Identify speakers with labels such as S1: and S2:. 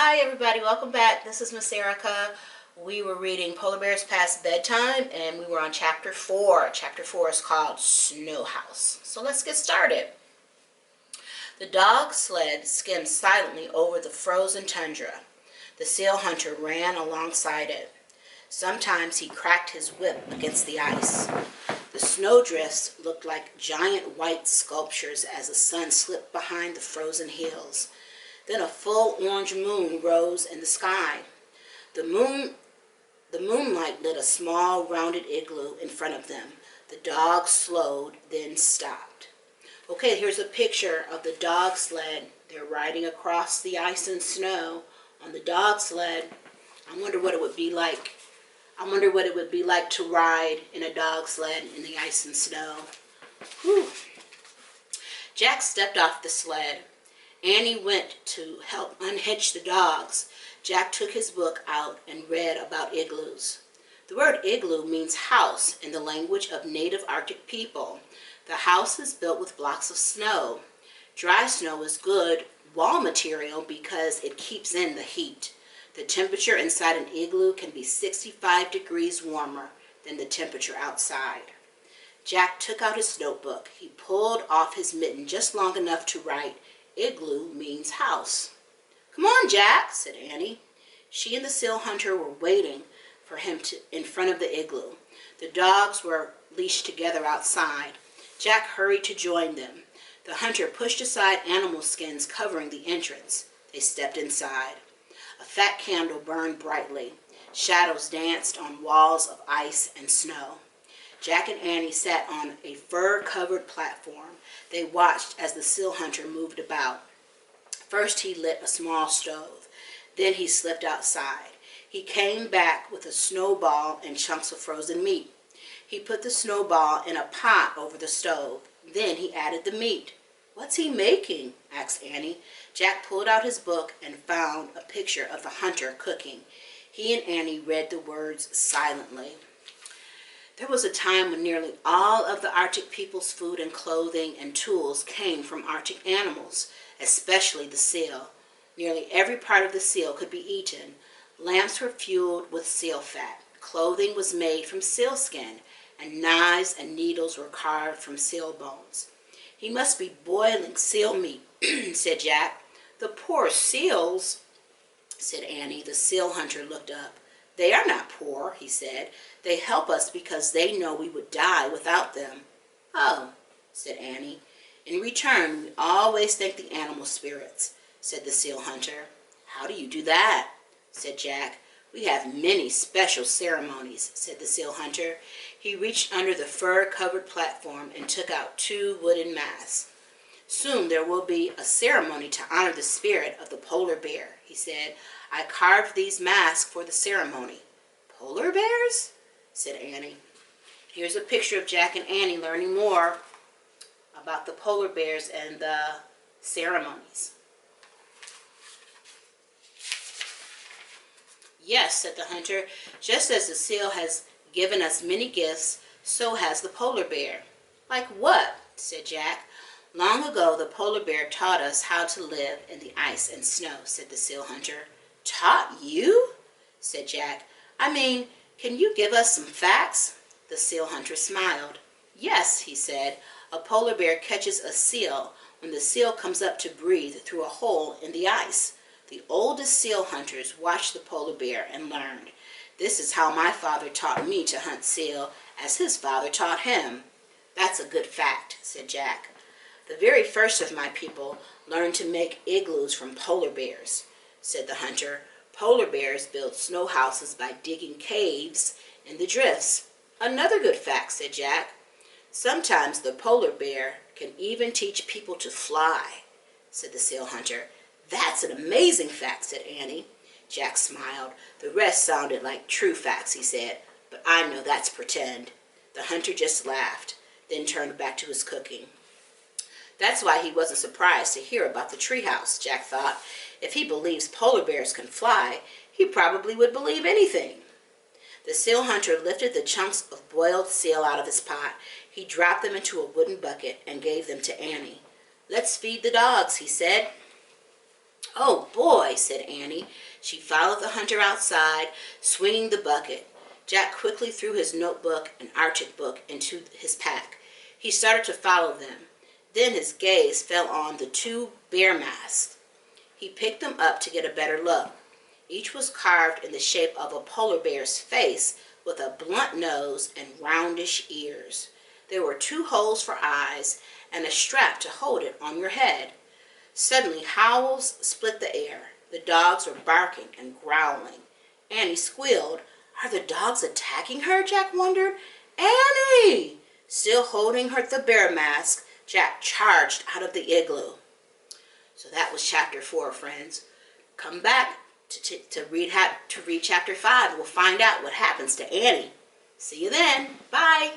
S1: Hi everybody, welcome back. This is Miss Erica. We were reading Polar Bears Past Bedtime and we were on chapter 4. Chapter 4 is called Snow House. So let's get started. The dog sled skimmed silently over the frozen tundra. The seal hunter ran alongside it. Sometimes he cracked his whip against the ice. The snowdrifts looked like giant white sculptures as the sun slipped behind the frozen hills. Then a full orange moon rose in the sky. The moonlight lit a small rounded igloo in front of them. The dog slowed, then stopped. Okay, here's a picture of the dog sled. They're riding across the ice and snow on the dog sled. I wonder what it would be like. I wonder what it would be like to ride in a dog sled in the ice and snow. Whew. Jack stepped off the sled. Annie went to help unhitch the dogs. Jack took his book out and read about igloos. The word igloo means house in the language of native Arctic people. The house is built with blocks of snow. Dry snow is good wall material because it keeps in the heat. The temperature inside an igloo can be 65 degrees warmer than the temperature outside. Jack took out his notebook. He pulled off his mitten just long enough to write, "Igloo means house." "Come on, Jack," said Annie. She and the seal hunter were waiting for him in front of the igloo. The dogs were leashed together outside. Jack hurried to join them. The hunter pushed aside animal skins covering the entrance. They stepped inside. A fat candle burned brightly. Shadows danced on walls of ice and snow. Jack and Annie sat on a fur-covered platform. They watched as the seal hunter moved about. First he lit a small stove. Then he slipped outside. He came back with a snowball and chunks of frozen meat. He put the snowball in a pot over the stove. Then he added the meat. "What's he making?" asked Annie. Jack pulled out his book and found a picture of the hunter cooking. He and Annie read the words silently. There was a time when nearly all of the Arctic people's food and clothing and tools came from Arctic animals, especially the seal. Nearly every part of the seal could be eaten. Lamps were fueled with seal fat. Clothing was made from seal skin, and knives and needles were carved from seal bones. "He must be boiling seal meat," said Jack. "The poor seals," said Annie. The seal hunter looked up. "They are not poor," he said. "They help us because they know we would die without them." "Oh," said Annie. "In return, we always thank the animal spirits," said the seal hunter. "How do you do that?" said Jack. "We have many special ceremonies," said the seal hunter. He reached under the fur-covered platform and took out 2 wooden masks. "Soon there will be a ceremony to honor the spirit of the polar bear," he said. "I carved these masks for the ceremony." "Polar bears?" said Annie. Here's a picture of Jack and Annie learning more about the polar bears and the ceremonies. "Yes," said the hunter, "just as the seal has given us many gifts, so has the polar bear." "Like what?" said Jack. "Long ago, the polar bear taught us how to live in the ice and snow," said the seal hunter. "Taught you?" said Jack. "I mean, can you give us some facts?" The seal hunter smiled. "Yes," he said. "A polar bear catches a seal when the seal comes up to breathe through a hole in the ice. The oldest seal hunters watched the polar bear and learned. This is how my father taught me to hunt seal, as his father taught him." "That's a good fact," said Jack. "The very first of my people learned to make igloos from polar bears," said the hunter. "Polar bears build snow houses by digging caves in the drifts." "Another good fact," said Jack. "Sometimes the polar bear can even teach people to fly," said the seal hunter. "That's an amazing fact," said Annie. Jack smiled. "The rest sounded like true facts," he said, "but I know that's pretend." The hunter just laughed, then turned back to his cooking. That's why he wasn't surprised to hear about the treehouse, Jack thought. If he believes polar bears can fly, he probably would believe anything. The seal hunter lifted the chunks of boiled seal out of his pot. He dropped them into a wooden bucket and gave them to Annie. "Let's feed the dogs," he said. "Oh boy," said Annie. She followed the hunter outside, swinging the bucket. Jack quickly threw his notebook and Arctic book into his pack. He started to follow them. Then his gaze fell on the two bear masks. He picked them up to get a better look. Each was carved in the shape of a polar bear's face, with a blunt nose and roundish ears. There were 2 holes for eyes and a strap to hold it on your head. Suddenly, howls split the air. The dogs were barking and growling. Annie squealed. "Are the dogs attacking her?" Jack wondered. "Annie!" Still holding the bear mask, Jack charged out of the igloo. So that was chapter 4, friends. Come back to read chapter 5. We'll find out what happens to Annie. See you then. Bye.